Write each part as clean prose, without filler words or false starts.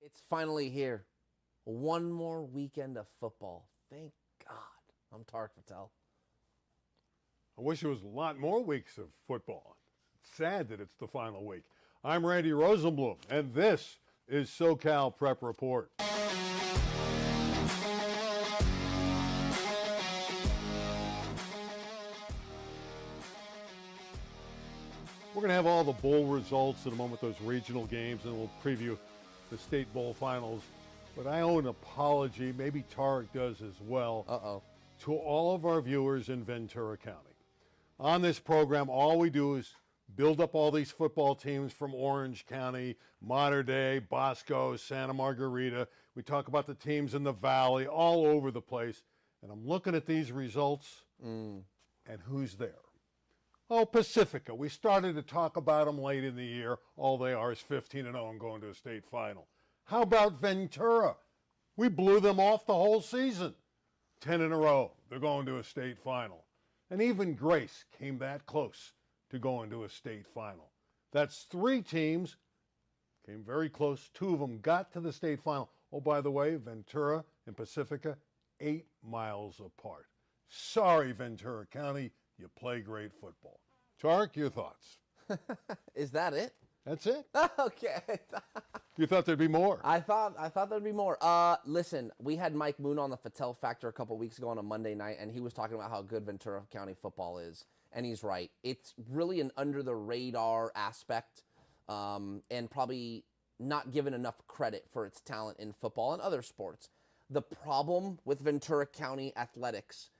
It's finally here. One more weekend of football. Thank God. I'm Tarek Patel. I wish it was a lot more weeks of football. It's sad that it's the final week. I'm Randy Rosenblum, and this is SoCal Prep Report. We're going to have all the bowl results in a moment, those regional games, and we'll preview the state bowl finals. But I owe an apology, maybe Tarek does as well, to all of our viewers in Ventura County. On this program, all we do is build up all these football teams from Orange County, Mater Dei, Bosco, Santa Margarita. We talk about the teams in the valley, all over the place. And I'm looking at these results, and who's there? Oh, Pacifica. We started to talk about them late in the year. All they are is 15-0 and going to a state final. How about Ventura? We blew them off the whole season. 10 in a row. They're going to a state final. And even Grace came that close to going to a state final. That's three teams, came very close. Two of them got to the state final. Oh, by the way, Ventura and Pacifica, 8 miles apart. Sorry, Ventura County, you play great football. Tarek, your thoughts? Is that it? That's it. Okay. You thought there'd be more? I thought there'd be more. Listen, we had Mike Moon on the Fattel Factor a couple weeks ago on a Monday night, and he was talking about how good Ventura County football is, and he's right. It's really an under-the-radar aspect, and probably not given enough credit for its talent in football and other sports. The problem with Ventura County athletics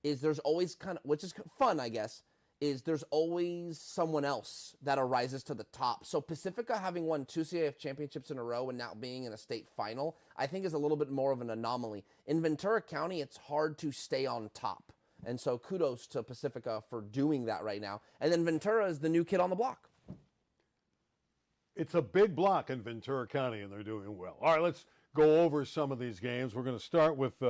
is there's always which is fun, I guess, is there's always someone else that arises to the top. So Pacifica having won 2 CIF championships in a row and now being in a state final, I think is a little bit more of an anomaly. In Ventura County, it's hard to stay on top. And so kudos to Pacifica for doing that right now. And then Ventura is the new kid on the block. It's a big block in Ventura County, and they're doing well. All right, let's go over some of these games. We're going to start with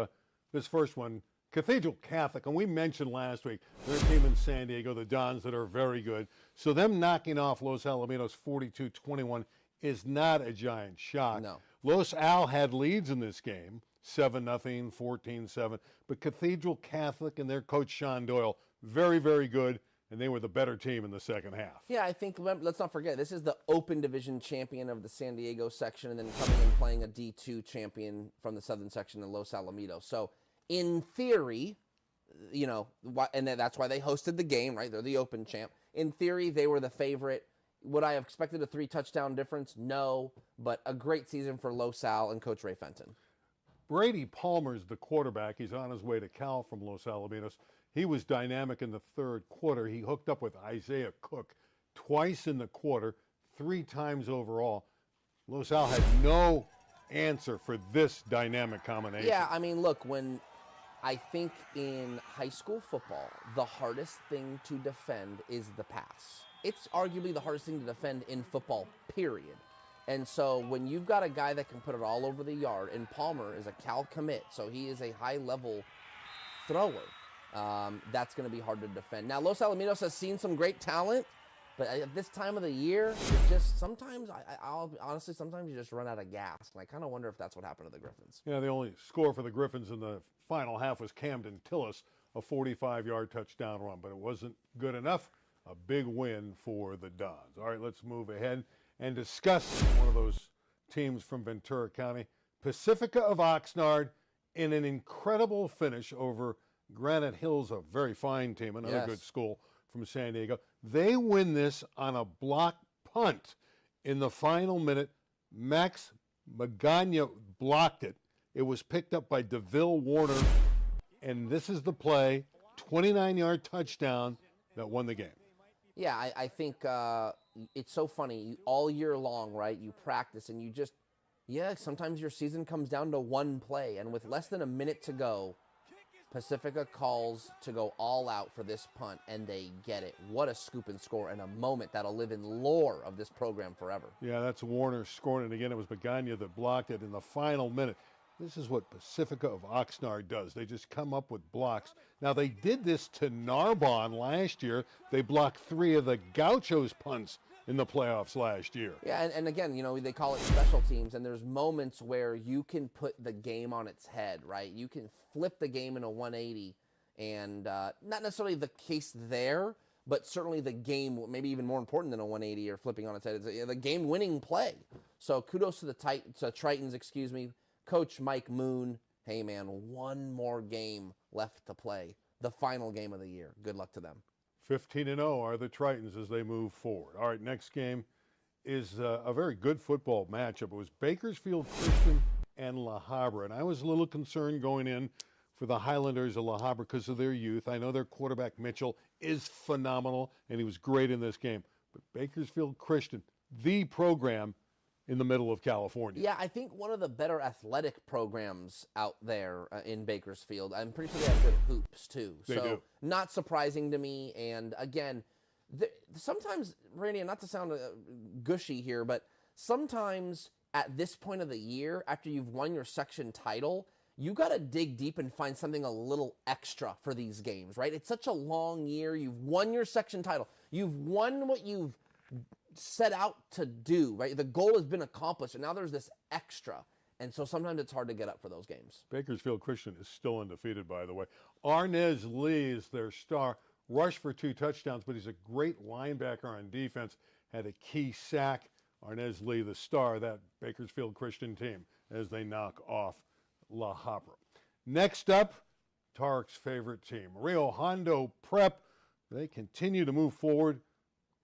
this first one. Cathedral Catholic, and we mentioned last week, their team in San Diego, the Dons, that are very good. So them knocking off Los Alamitos 42-21 is not a giant shock. No. Los Al had leads in this game, 7-0, 14-7. But Cathedral Catholic and their coach Sean Doyle, very, very good, and they were the better team in the second half. Yeah, I think, let's not forget, this is the Open Division champion of the San Diego section, and then coming and playing a D2 champion from the Southern section in Los Alamitos. So, in theory, you know, and that's why they hosted the game, right? They're the Open champ. In theory, they were the favorite. Would I have expected a 3-touchdown difference? No, but a great season for Los Al and Coach Ray Fenton. Brady Palmer's the quarterback. He's on his way to Cal from Los Alamitos. He was dynamic in the third quarter. He hooked up with Isaiah Cook twice in the quarter, 3 times overall. Los Al had no answer for this dynamic combination. Yeah, I mean, look, I think in high school football, the hardest thing to defend is the pass. It's arguably the hardest thing to defend in football, period. And so when you've got a guy that can put it all over the yard, and Palmer is a Cal commit, so he is a high-level thrower, that's going to be hard to defend. Now, Los Alamitos has seen some great talent, but at this time of the year, it just sometimes, I'll honestly, sometimes you just run out of gas. And I kind of wonder if that's what happened to the Griffins. Yeah, the only score for the Griffins in the final half was Camden Tillis, a 45-yard touchdown run, but it wasn't good enough. A big win for the Dons. All right, let's move ahead and discuss one of those teams from Ventura County. Pacifica of Oxnard in an incredible finish over Granite Hills, a very fine team, another good school from San Diego. They win this on a block punt in the final minute. Max Magana blocked it. It was picked up by DeVille Warner, and this is the play, 29-yard touchdown that won the game. Yeah, I think it's so funny. All year long, right, you practice and you just, sometimes your season comes down to one play, and with less than a minute to go, Pacifica calls to go all out for this punt, and they get it. What a scoop and score, and a moment that'll live in lore of this program forever. Yeah, that's Warner scoring, and again, it was Magana that blocked it in the final minute. This is what Pacifica of Oxnard does. They just come up with blocks. Now, they did this to Narbonne last year. They blocked 3 of the Gauchos punts in the playoffs last year. Yeah, and again, they call it special teams, and there's moments where you can put the game on its head, right? You can flip the game in a 180, and not necessarily the case there, but certainly the game, maybe even more important than a 180 or flipping on its head, is the game-winning play. So kudos to the Tritons, Coach Mike Moon. Hey, man, one more game left to play, the final game of the year. Good luck to them. 15-0 are the Tritons as they move forward. All right, next game is a very good football matchup. It was Bakersfield Christian and La Habra, and I was a little concerned going in for the Highlanders of La Habra because of their youth. I know their quarterback Mitchell is phenomenal, and he was great in this game. But Bakersfield Christian, the program in the middle of California. Yeah, I think one of the better athletic programs out there in Bakersfield. I'm pretty sure they have good hoops, too. They do. Not surprising to me. And, again, sometimes, Randy, and not to sound gushy here, but sometimes at this point of the year, after you've won your section title, you got to dig deep and find something a little extra for these games, right? It's such a long year. You've won your section title. You've won what you've set out to do, right? The goal has been accomplished, and now there's this extra. And so sometimes it's hard to get up for those games. Bakersfield Christian is still undefeated, by the way. Arnez Lee is their star. Rushed for 2 touchdowns, but he's a great linebacker on defense. Had a key sack. Arnez Lee, the star of that Bakersfield Christian team, as they knock off La Habra. Next up, Tarek's favorite team, Rio Hondo Prep. They continue to move forward,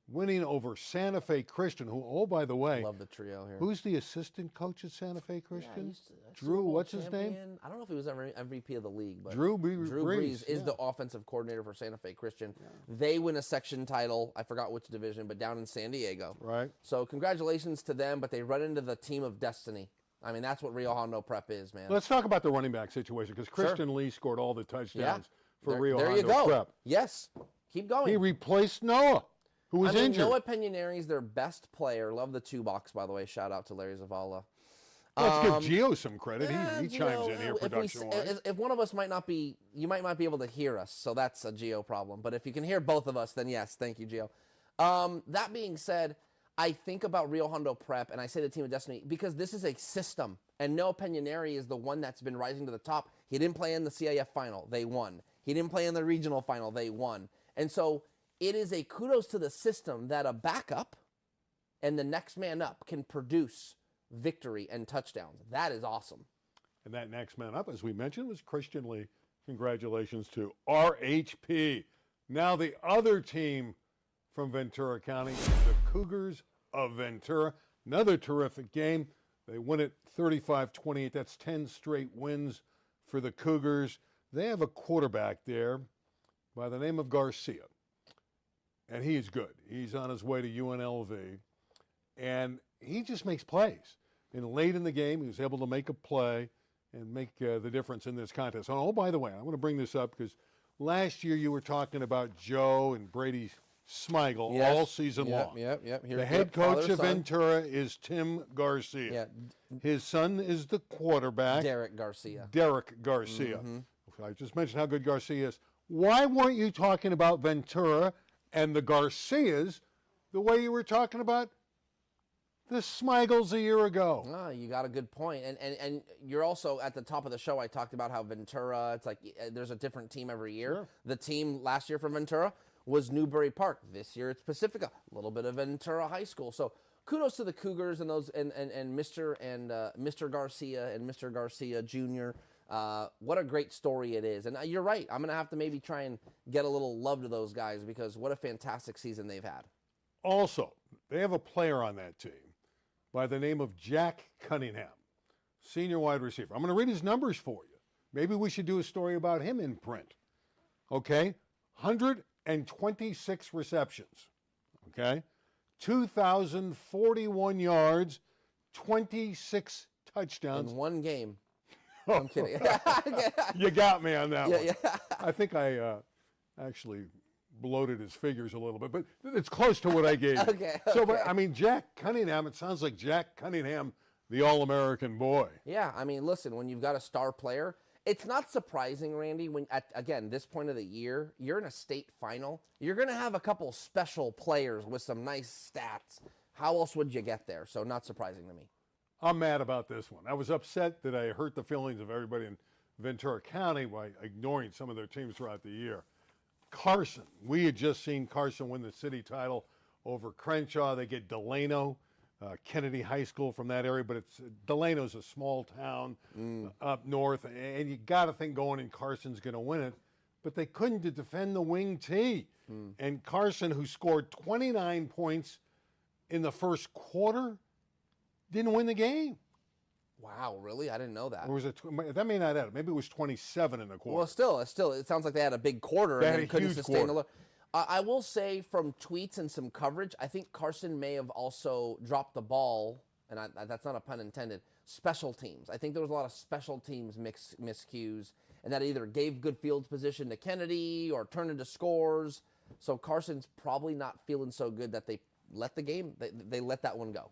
winning over Santa Fe Christian, who, oh, by the way, love the trio here. Who's the assistant coach at Santa Fe Christian? Yeah, Drew, what's his name? I don't know if he was ever MVP of the league, but Drew Brees is the offensive coordinator for Santa Fe Christian. Yeah. They win a section title, I forgot which division, but down in San Diego. Right. So congratulations to them, but they run into the team of destiny. I mean, that's what Rio Hondo Prep is, man. Let's talk about the running back situation, because Christian Lee scored all the touchdowns for Rio Hondo There you go. Prep. Yes. Keep going. He replaced Noah, who was injured. Noah Peñaneri is their best player. Love the 2 box, by the way. Shout out to Larry Zavala. Let's give Gio some credit. He chimes in here production-wise. If one of us might not be, you might not be able to hear us, so that's a Gio problem. But if you can hear both of us, then yes, thank you, Gio. That being said, I think about Rio Hondo Prep, and I say the team of destiny, because this is a system, and Noah Peñaneri is the one that's been rising to the top. He didn't play in the CIF final. They won. He didn't play in the regional final. They won. And so it is a kudos to the system that a backup and the next man up can produce victory and touchdowns. That is awesome. And that next man up, as we mentioned, was Christian Lee. Congratulations to RHP. Now the other team from Ventura County, the Cougars of Ventura. Another terrific game. They win it 35-28. That's 10 straight wins for the Cougars. They have a quarterback there by the name of Garcia. And he's good. He's on his way to UNLV. And he just makes plays. And late in the game, he was able to make a play and make the difference in this contest. Oh, by the way, I want to bring this up because last year you were talking about Joe and Brady Smigel all season long. Yep. The head coach of Ventura is Tim Garcia. Yeah. His son is the quarterback. Derek Garcia. Mm-hmm. I just mentioned how good Garcia is. Why weren't you talking about Ventura and the Garcias the way you were talking about the Smigels a year ago? Oh, you got a good point. And you're also at the top of the show, I talked about how Ventura, it's like there's a different team every year. Sure. The team last year from Ventura was Newbury Park. This year it's Pacifica. A little bit of Ventura High School. So kudos to the Cougars and those and Mr. Garcia and Mr. Garcia Jr. What a great story it is. And you're right. I'm going to have to maybe try and get a little love to those guys because what a fantastic season they've had. Also, they have a player on that team by the name of Jack Cunningham, senior wide receiver. I'm going to read his numbers for you. Maybe we should do a story about him in print. Okay? 126 receptions. Okay? 2,041 yards, 26 touchdowns. In one game. I'm kidding. You got me on that one. Yeah. I think I actually bloated his figures a little bit, but it's close to what I gave you. Okay. So, but, I mean, Jack Cunningham, it sounds like Jack Cunningham, the All-American boy. Yeah, I mean, listen, when you've got a star player, It's not surprising, Randy, when again, this point of the year, you're in a state final. You're going to have a couple special players with some nice stats. How else would you get there? So not surprising to me. I'm mad about this one. I was upset that I hurt the feelings of everybody in Ventura County by ignoring some of their teams throughout the year. Carson, we had just seen Carson win the city title over Crenshaw. They get Delano, Kennedy High School from that area, but Delano's a small town up north, and you got to think going in Carson's going to win it, but they couldn't defend the wing T. And Carson, who scored 29 points in the first quarter, didn't win the game. Wow, really? I didn't know that. Or was it? That may not add it. Maybe it was 27 in the quarter. Well, still, it sounds like they had a big quarter and then couldn't sustain the load. I will say from tweets and some coverage, I think Carson may have also dropped the ball, and that's not a pun intended, special teams. I think there was a lot of special teams miscues, and that either gave good field position to Kennedy or turned into scores. So Carson's probably not feeling so good that they let the game, they let that one go.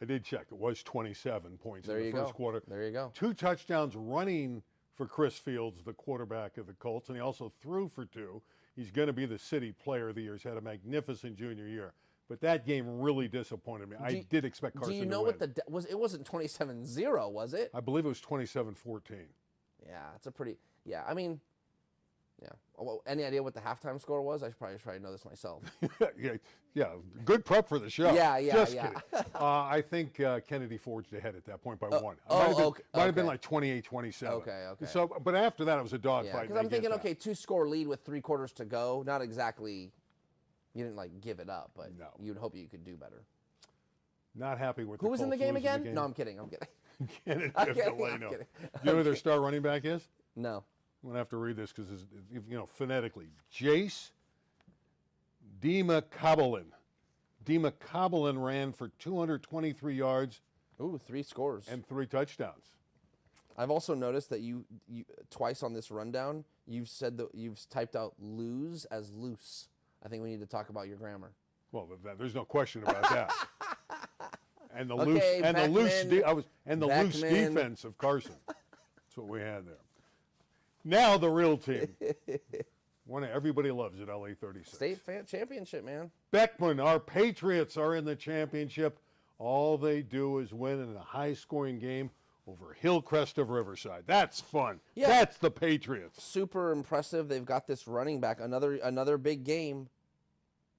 I did check. It was 27 points in the first quarter. There you go. 2 touchdowns running for Chris Fields, the quarterback of the Colts, and he also threw for 2. He's going to be the city player of the year. He's had a magnificent junior year. But that game really disappointed me. I did expect Carson to win. Do you know what it wasn't 27-0, was it? I believe it was 27-14. Yeah, it's a pretty, yeah, I mean, yeah. Well, any idea what the halftime score was? I should probably try to know this myself. yeah, good prep for the show. Yeah. Kidding. I think Kennedy forged ahead at that point by 1. Might have been like 28-27. Okay. So, but after that, it was a dogfight. Because I'm thinking, okay, 2-score lead with 3 quarters to go. Not exactly, you didn't like give it up, but you'd hope you could do better. Not happy with who was in the game again? No, I'm kidding. Kennedy of Delano. Do you know who their star running back is? No. I'm going to have to read this because, phonetically. Jace Dima-Kabalin. Dima-Kabalin ran for 223 yards. Ooh, 3 scores. And 3 touchdowns. I've also noticed that you twice on this rundown, you've said that you've typed out lose as loose. I think we need to talk about your grammar. Well, there's no question about that. And the loose defense of Carson. That's what we had there. Now the real team. One everybody loves it, LA 36. State championship, man. Beckman, our Patriots are in the championship. All they do is win in a high-scoring game over Hillcrest of Riverside. That's fun. Yeah. That's the Patriots. Super impressive. They've got this running back. Another big game.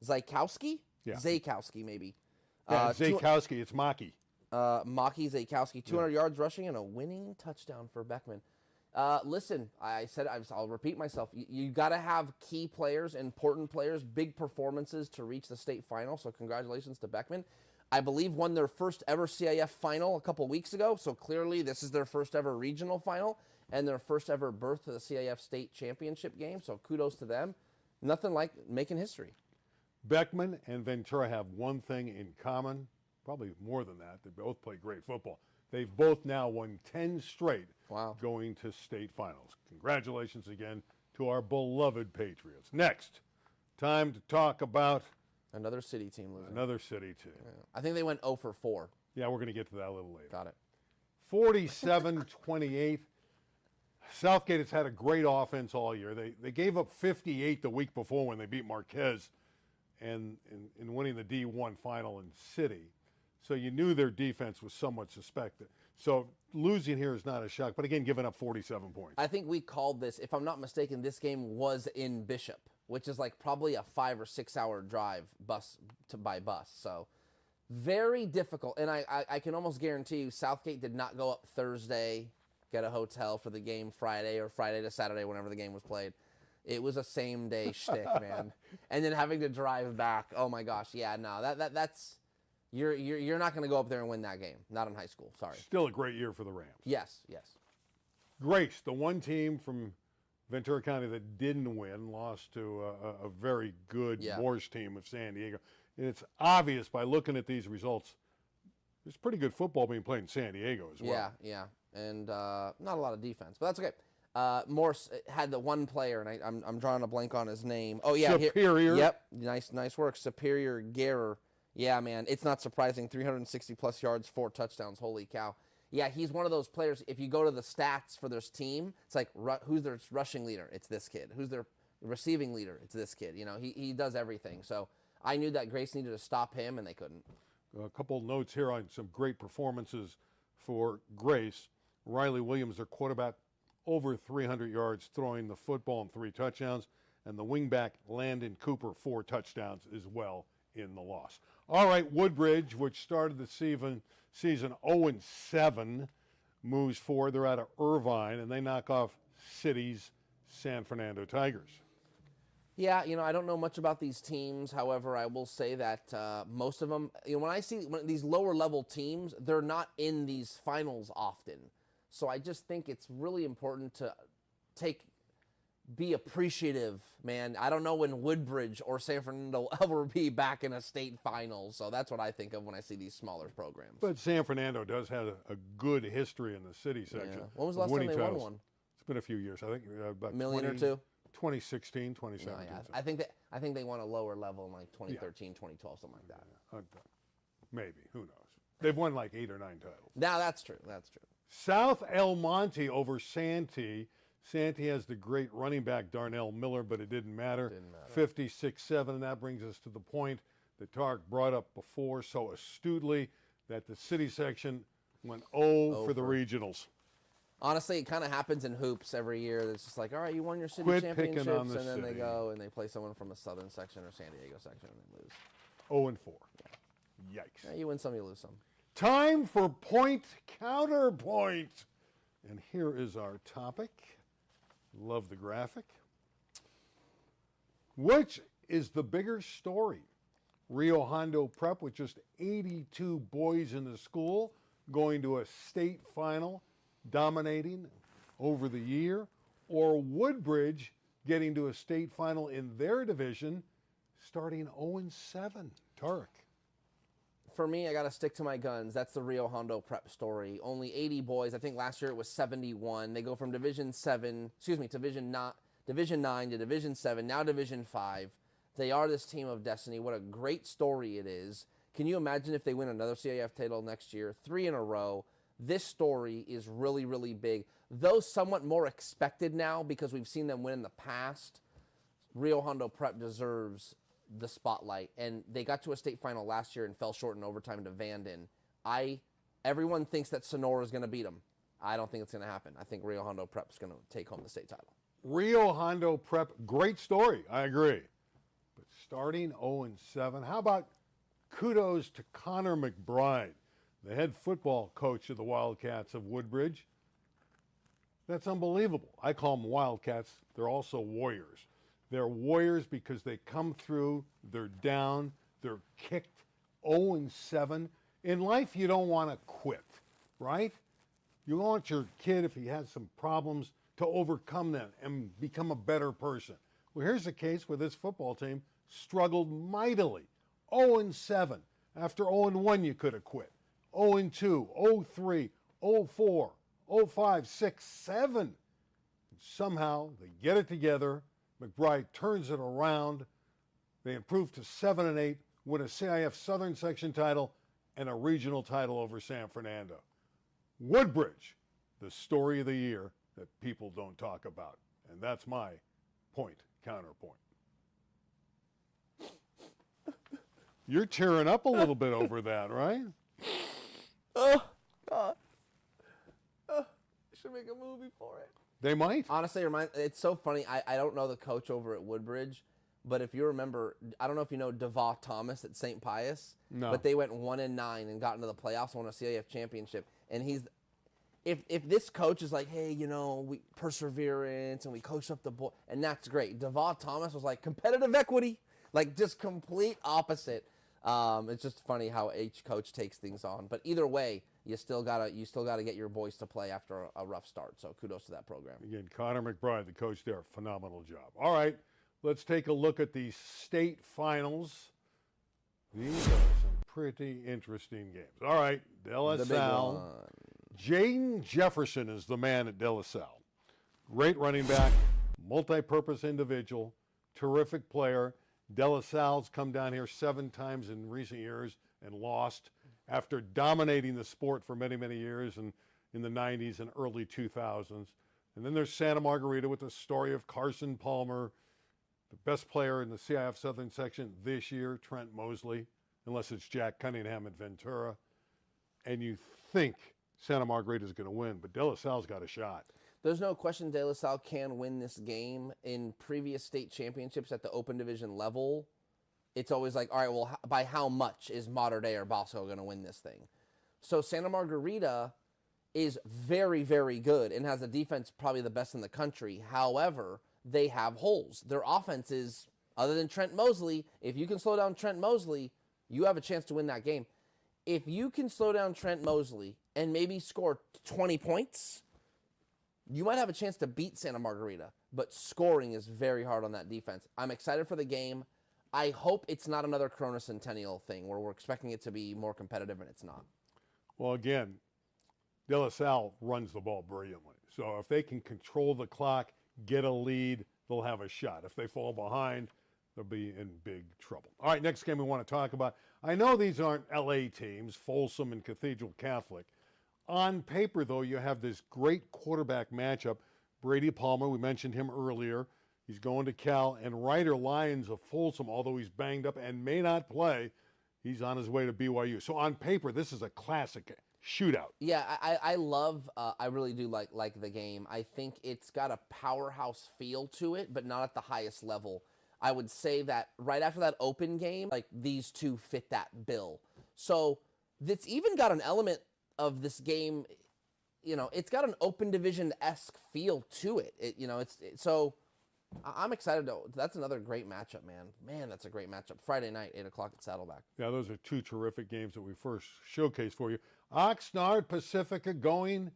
Zajkowski? Yeah. Zajkowski, maybe. Yeah, Zajkowski. It's Maki. Maki Zajkowski. 200 yards rushing and a winning touchdown for Beckman. Listen, I'll repeat myself. You got to have key players, important players, big performances to reach the state final. So congratulations to Beckman. I believe won their first ever CIF final a couple weeks ago. So clearly this is their first ever regional final and their first ever berth to the CIF State Championship game. So kudos to them. Nothing like making history. Beckman and Ventura have one thing in common, probably more than that. They both play great football. They've both now won 10 straight going to state finals. Congratulations again to our beloved Patriots. Next, time to talk about another city team losing. Another city team. Yeah. I think they went 0 for 4. Yeah, we're going to get to that a little later. Got it. 47-28. Southgate has had a great offense all year. They gave up 58 the week before when they beat Marquez and in winning the D1 final in City. So you knew their defense was somewhat suspected. So losing here is not a shock, but again, giving up 47 points. I think we called this, if I'm not mistaken, this game was in Bishop, which is like probably a 5 or 6 hour drive by bus. So very difficult. And I can almost guarantee you Southgate did not go up Thursday, get a hotel for the game Friday or Friday to Saturday, whenever the game was played. It was a same day shtick, man. And then having to drive back. Oh my gosh. Yeah, no, that's. You're not going to go up there and win that game. Not in high school. Sorry. Still a great year for the Rams. Yes. Grace, the one team from Ventura County that didn't win, lost to a very good Morse team of San Diego. And it's obvious by looking at these results, there's pretty good football being played in San Diego as well. Yeah. And not a lot of defense, but that's okay. Morse had the one player, and I'm drawing a blank on his name. Oh, yeah. Superior. Yep. Nice work. Superior Guerrer. Yeah, man, it's not surprising. 360-plus yards, 4 touchdowns. Holy cow. Yeah, he's one of those players. If you go to the stats for this team, it's like who's their rushing leader? It's this kid. Who's their receiving leader? It's this kid. You know, he does everything. So I knew that Grace needed to stop him, and they couldn't. A couple of notes here on some great performances for Grace. Riley Williams, their quarterback, over 300 yards throwing the football and 3 touchdowns. And the wingback, Landon Cooper, 4 touchdowns as well in the loss. All right, Woodbridge, which started the season 0-7, moves forward. They're out of Irvine, and they knock off City's San Fernando Tigers. Yeah, you know, I don't know much about these teams. However, I will say that most of them, you know, when I see these lower-level teams, they're not in these finals often. So I just think it's really important to be appreciative, man. I don't know when Woodbridge or San Fernando will ever be back in a state final. So that's what I think of when I see these smaller programs. But San Fernando does have a good history in the city section. Yeah. When was the last time they won one? It's been a few years. I think about a million or two. 2016, 2017. No, yeah. I think they won a lower level in like 2013, 2012, something like that. Maybe. Who knows? They've won like 8 or 9 titles. Now that's true. That's true. South El Monte over Santee. Santee has the great running back Darnell Miller, but it didn't matter. 56-7, and that brings us to the point that Tarek brought up before so astutely, that the city section went 0 for the regionals. Honestly, it kind of happens in hoops every year. It's just like, all right, you won your city championships, and then they go and they play someone from the southern section or San Diego section, and they lose. 0-4. Yeah. Yikes. Yeah, you win some, you lose some. Time for point counterpoint. And here is our topic. Love the graphic. Which is the bigger story? Rio Hondo Prep with just 82 boys in the school going to a state final, dominating over the year, or Woodbridge getting to a state final in their division, starting 0-7. Tarek. For me, I got to stick to my guns. That's the Rio Hondo Prep story. Only 80 boys. I think last year it was 71. They go from Division 9 to Division 7, now Division 5. They are this team of destiny. What a great story it is. Can you imagine if they win another CIF title next year, 3 in a row? This story is really, really big. Though somewhat more expected now because we've seen them win in the past, Rio Hondo Prep deserves the spotlight, and they got to a state final last year and fell short in overtime to Vanden. Everyone thinks that Sonora is going to beat them. I don't think it's going to happen. I think Rio Hondo Prep is going to take home the state title. Rio Hondo Prep, great story. I agree. But starting 0-7, how about kudos to Connor McBride, the head football coach of the Wildcats of Woodbridge? That's unbelievable. I call them Wildcats. They're also warriors. They're warriors because they come through, they're down, they're kicked 0-7. In life, you don't want to quit, right? You want your kid, if he has some problems, to overcome them and become a better person. Well, here's the case with this football team, struggled mightily. 0-7. After 0-1, you could have quit. 0-2, 0-3, 0-4, 0-5, 6, 7. And somehow, they get it together. McBride turns it around. They improve to 7-8, win a CIF Southern Section title and a regional title over San Fernando. Woodbridge, the story of the year that people don't talk about. And that's my point, counterpoint. You're tearing up a little bit over that, right? Oh, God. I should make a movie for it. They might. Honestly, it's so funny. I don't know the coach over at Woodbridge, but if you remember, I don't know if you know DeVaugh Thomas at St. Pius. No. But they went 1-9 and got into the playoffs and won a CIF championship. And if this coach is like, hey, you know, we perseverance and we coach up the boy, and that's great. DeVaugh Thomas was like competitive equity, like just complete opposite. It's just funny how each coach takes things on. But either way, you still gotta get your boys to play after a rough start. So kudos to that program. Again, Connor McBride, the coach there, phenomenal job. All right, let's take a look at the state finals. These are some pretty interesting games. All right, De La Salle. Jaden Jefferson is the man at De La Salle. Great running back, multi-purpose individual, terrific player. De La Salle's come down here 7 times in recent years and lost after dominating the sport for many, many years. And in the 90s and early 2000s. And then there's Santa Margarita with the story of Carson Palmer, the best player in the CIF Southern section this year, Trent Mosley, unless it's Jack Cunningham at Ventura. And you think Santa Margarita is going to win, but De La Salle's got a shot. There's no question De La Salle can win this game. In previous state championships at the open division level, it's always like, all right, well, by how much is Mater Dei or Bosco going to win this thing? So Santa Margarita is very, very good and has a defense probably the best in the country. However, they have holes. Their offense is, other than Trent Mosley, if you can slow down Trent Mosley, you have a chance to win that game. If you can slow down Trent Mosley and maybe score 20 points, you might have a chance to beat Santa Margarita. But scoring is very hard on that defense. I'm excited for the game. I hope it's not another Corona Centennial thing where we're expecting it to be more competitive and it's not. Well, again, De La Salle runs the ball brilliantly. So if they can control the clock, get a lead, they'll have a shot. If they fall behind, they'll be in big trouble. All right, next game we want to talk about. I know these aren't LA teams, Folsom and Cathedral Catholic. On paper, though, you have this great quarterback matchup. Brady Palmer, we mentioned him earlier. He's going to Cal. And Ryder Lyons of Folsom, although he's banged up and may not play, he's on his way to BYU. So on paper, this is a classic shootout. Yeah, I really do like the game. I think it's got a powerhouse feel to it, but not at the highest level. I would say that right after that open game, like these two fit that bill. So it's even got an element of this game, it's got an open division-esque feel to it. So I'm excited. That's another great matchup, man. Man, that's a great matchup. Friday night, 8 o'clock at Saddleback. Yeah, those are two terrific games that we first showcased for you. Oxnard Pacifica going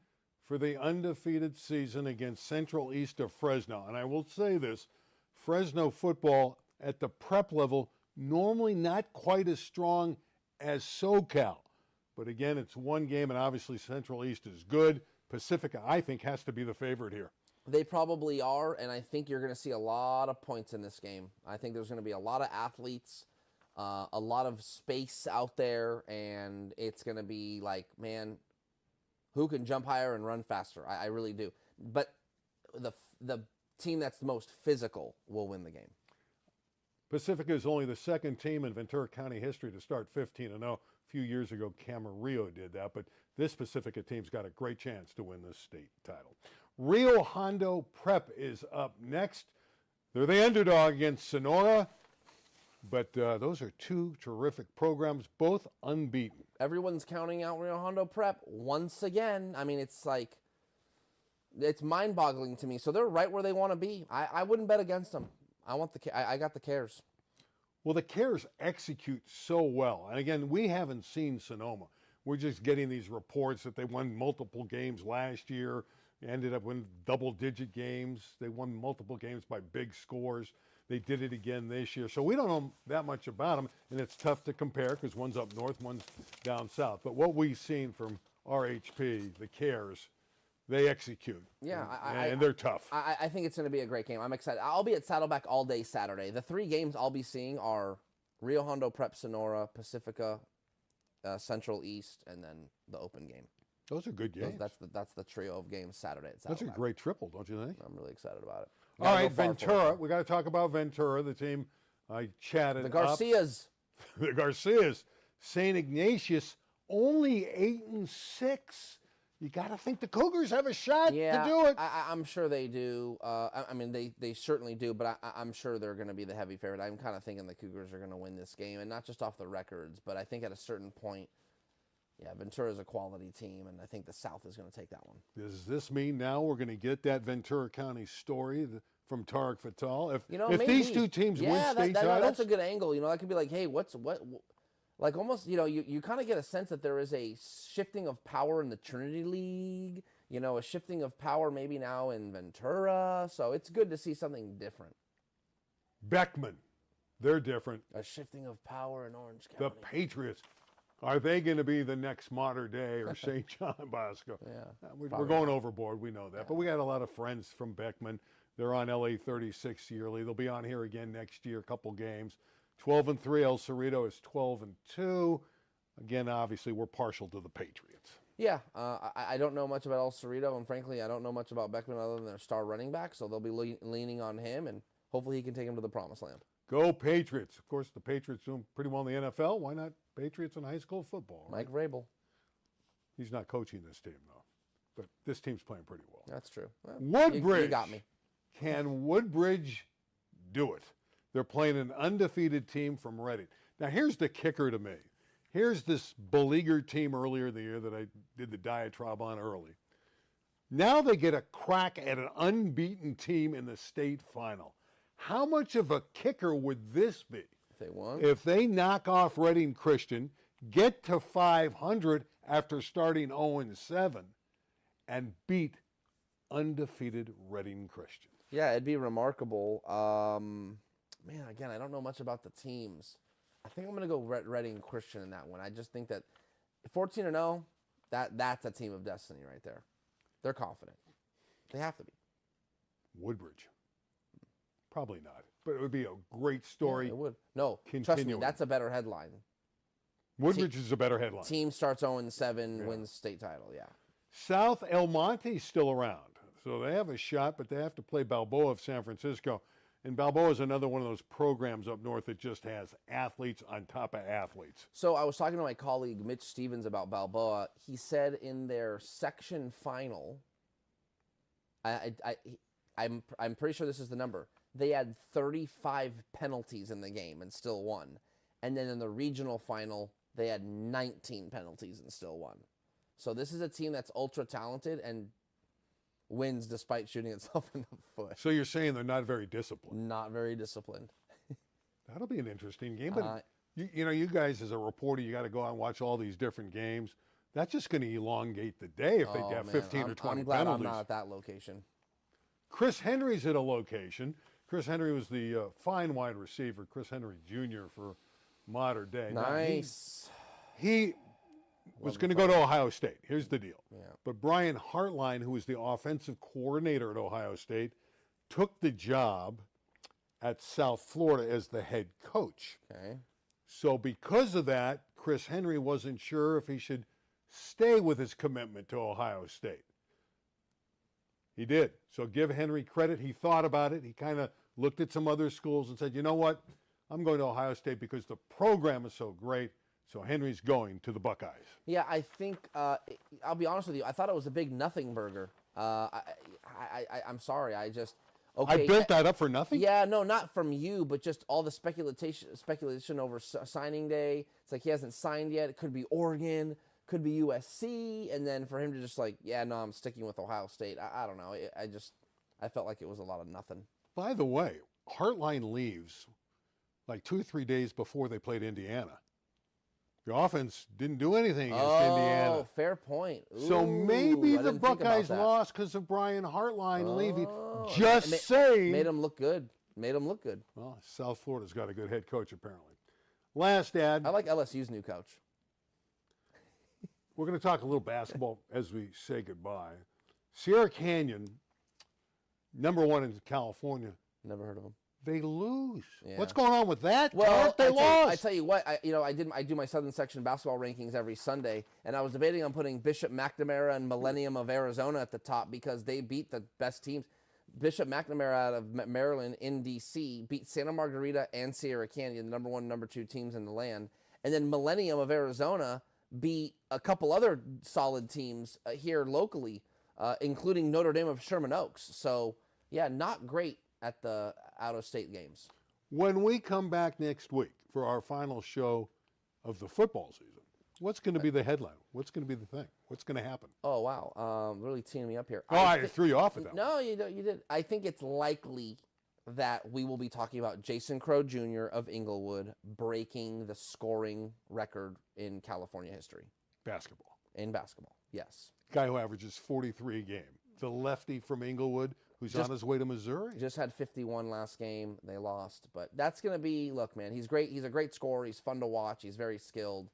for the undefeated season against Central East of Fresno. And I will say this, Fresno football at the prep level, normally not quite as strong as SoCal. But again, it's one game, and obviously Central East is good. Pacifica, I think, has to be the favorite here. They probably are, and I think you're going to see a lot of points in this game. I think there's going to be a lot of athletes, a lot of space out there, and it's going to be like, man, who can jump higher and run faster? I really do. But the team that's the most physical will win the game. Pacifica is only the second team in Ventura County history to start 15-0. A few years ago, Camarillo did that, but this Pacifica team's got a great chance to win this state title. Rio Hondo Prep is up next. They're the underdog against Sonora, but those are two terrific programs, both unbeaten. Everyone's counting out Rio Hondo Prep once again. I mean, it's mind-boggling to me. So they're right where they want to be. I wouldn't bet against them. I got the Cares. Well, the Cares execute so well. And again, we haven't seen Sonoma. We're just getting these reports that they won multiple games last year, ended up winning double-digit games. They won multiple games by big scores. They did it again this year. So we don't know that much about them, and it's tough to compare because one's up north, one's down south. But what we've seen from RHP, the Cares, they execute. Yeah, and they're tough. I think it's going to be a great game. I'm excited. I'll be at Saddleback all day Saturday. The three games I'll be seeing are Rio Hondo Prep, Sonora, Pacifica, Central East, and then the open game. Those are good games. That's the trio of games Saturday at Saddleback. That's a great triple, don't you think? I'm really excited about it. All right, Ventura. We got to talk about Ventura, the team I chatted The Garcias. The Garcias. St. Ignatius, only 8-6. You got to think the Cougars have a shot to do it. I'm sure they do. I mean, they certainly do, but I'm sure they're going to be the heavy favorite. I'm kind of thinking the Cougars are going to win this game, and not just off the records, but I think at a certain point, yeah, Ventura is a quality team, and I think the South is going to take that one. Does this mean now we're going to get that Ventura County story from Tarek Fatal? If maybe these two teams win state titles? That's a good angle. That could be like, hey, what? Like almost, you kind of get a sense that there is a shifting of power in the Trinity League, a shifting of power maybe now in Ventura. So it's good to see something different. Beckman, they're different. A shifting of power in Orange County. The Patriots, are they going to be the next Mater Dei or St. John Bosco? Yeah, we're going overboard. We know that. Yeah. But we got a lot of friends from Beckman. They're on LA 36 yearly. They'll be on here again next year, a couple games. 12-3, El Cerrito is 12-2. Again, obviously, we're partial to the Patriots. Yeah, I don't know much about El Cerrito, and frankly, I don't know much about Beckman other than their star running back, so they'll be leaning on him, and hopefully he can take him to the promised land. Go Patriots. Of course, the Patriots doing pretty well in the NFL. Why not Patriots in high school football? Right? Mike Vrabel. He's not coaching this team, though. But this team's playing pretty well. That's true. Well, Woodbridge. You got me. Can Woodbridge do it? They're playing an undefeated team from Reading. Now, here's the kicker to me. Here's this beleaguered team earlier in the year that I did the diatribe on early. Now they get a crack at an unbeaten team in the state final. How much of a kicker would this be? If they won? If they knock off Reading Christian, get to 500 after starting 0-7, and beat undefeated Reading Christian. Yeah, it'd be remarkable. Man, again, I don't know much about the teams. I think I'm going to go Reading Christian in that one. I just think that 14-0, that's a team of destiny right there. They're confident. They have to be. Woodbridge. Probably not. But it would be a great story. Yeah, it would. No, continuing. Trust me, that's a better headline. Woodbridge is a better headline. Team starts 0-7, wins state title, yeah. South El Monte's still around. So they have a shot, but they have to play Balboa of San Francisco. And Balboa is another one of those programs up north that just has athletes on top of athletes. So I was talking to my colleague Mitch Stevens about Balboa. He said in their section final, I'm pretty sure this is the number, they had 35 penalties in the game and still won. And then in the regional final, they had 19 penalties and still won. So this is a team that's ultra talented and wins despite shooting itself in the foot. So you're saying they're not very disciplined? Not very disciplined. That'll be an interesting game. But you know, you guys as a reporter, you got to go out and watch all these different games. That's just going to elongate the day if they have 15 or 20 I'm glad penalties. I'm not at that location. Chris Henry's at a location. Chris Henry was the fine wide receiver, Chris Henry Jr. for modern day. Nice. Now, he was going to go to Ohio State. Here's the deal. Yeah. But Brian Hartline, who was the offensive coordinator at Ohio State, took the job at South Florida as the head coach. Okay. So because of that, Chris Henry wasn't sure if he should stay with his commitment to Ohio State. He did. So give Henry credit. He thought about it. He kind of looked at some other schools and said, you know what? I'm going to Ohio State because the program is so great. So Henry's going to the Buckeyes. Yeah, I think, I'll be honest with you, I thought it was a big nothing burger. I'm sorry, okay. I built that up for nothing? Yeah, no, not from you, but just all the speculation over signing day. It's like he hasn't signed yet. It could be Oregon, could be USC, and then for him to just like, yeah, no, I'm sticking with Ohio State. I don't know. I felt like it was a lot of nothing. By the way, Hartline leaves like 2 or 3 days before they played Indiana. The offense didn't do anything against Indiana. Oh, fair point. Ooh, so maybe the Buckeyes lost because of Brian Hartline leaving. Just saying. Made him look good. Well, South Florida's got a good head coach, apparently. Last ad. I like LSU's new coach. We're going to talk a little basketball as we say goodbye. Sierra Canyon, #1 in California. Never heard of them. They lose. Yeah. What's going on with that? Well, they lost. I tell you what, I do my Southern Section basketball rankings every Sunday, and I was debating on putting Bishop McNamara and Millennium of Arizona at the top because they beat the best teams. Bishop McNamara out of Maryland in D.C. beat Santa Margarita and Sierra Canyon, the #1 and #2 teams in the land. And then Millennium of Arizona beat a couple other solid teams here locally, including Notre Dame of Sherman Oaks. So, yeah, not great at the out-of-state games. When we come back next week for our final show of the football season, what's going to be the headline? What's going to be the thing? What's going to happen? Oh, wow. Really teeing me up here. Oh, I threw you off with that. No, you did. I think it's likely that we will be talking about Jason Crow Jr. of Inglewood breaking the scoring record in California history. Basketball. In basketball, yes. Guy who averages 43 a game. The lefty from Inglewood who's on his way to Missouri. Just had 51 last game. They lost. But that's going to be, look, man, he's great. He's a great scorer. He's fun to watch. He's very skilled.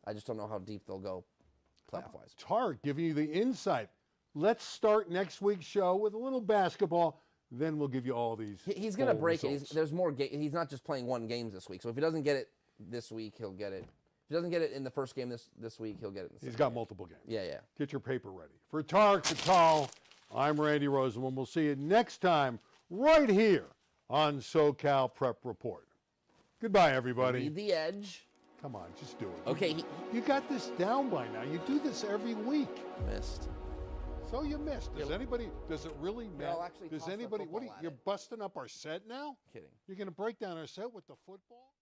I just don't know how deep they'll go playoff-wise. Tarek giving you the insight. Let's start next week's show with a little basketball. Then we'll give you all these. He's going to break it. There's more. He's not just playing one game this week. So if he doesn't get it this week, he'll get it. If he doesn't get it in the first game this week, he'll get it in the second He's got game. multiple games. Yeah. Get your paper ready. For Tarek Fatal, I'm Randy Rosenblum. We'll see you next time right here on SoCal Prep Report. Goodbye, everybody. Read the edge. Come on, just do it. Okay. You got this down by now. You do this every week. Missed. So you missed. Does it really matter? I'll actually Does toss the anybody, football you're busting up our set now? Kidding. You're going to break down our set with the football?